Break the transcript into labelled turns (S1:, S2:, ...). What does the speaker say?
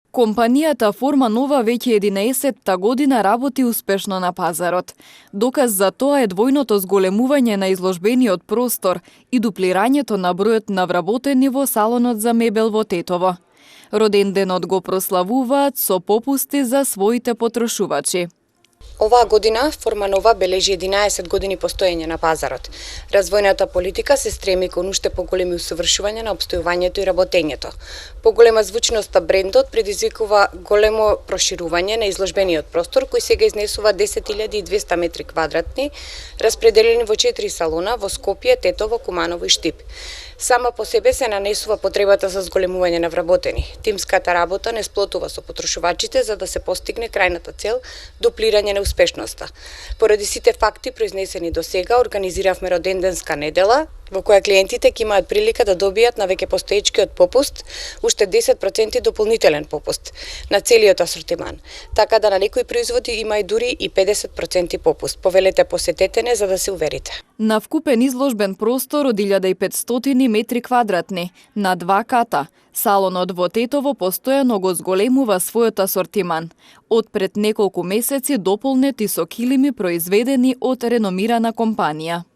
S1: Компанијата Форма Нова веќе 11-та година работи успешно на пазарот. Доказ за тоа е двојното зголемување на изложбениот простор и дуплирањето на бројот на вработени во салонот за мебел во Тетово. Роденденот го прославуваат со попусти за своите потрошувачи.
S2: Оваа година Форма Нова бележи 11 години постоење на пазарот. Развојната политика се стреми кон уште поголеми усовршувања на обстојувањето и работењето. Поголема звучност на брендот предизвикува големо проширување на изложбениот простор, кој сега изнесува 10.200 метри квадратни, распределени во 4 салона во Скопје, Тетово, Куманово и Штип. Сама по себе се нанесува потребата за зголемување на вработени. Тимската работа не сплотува со потрошувачите за да се постигне крајната цел – дуплирање на успешноста. Поради сите факти произнесени до сега, организиравме роденденска недела, во која клиентите ќе имаат прилика да добијат на веќе постоечкиот попуст уште 10% дополнителен попуст на целиот асортиман. Така да на некои производи има и дури и 50% попуст. Повелете, посетете не за да се уверите.
S1: На вкупен изложбен простор од 1500 метри квадратни на 2 ката, салонот во Тетово постојано го зголемува својот асортиман. Од пред неколку месеци дополнети со килими произведени од реномирана компанија.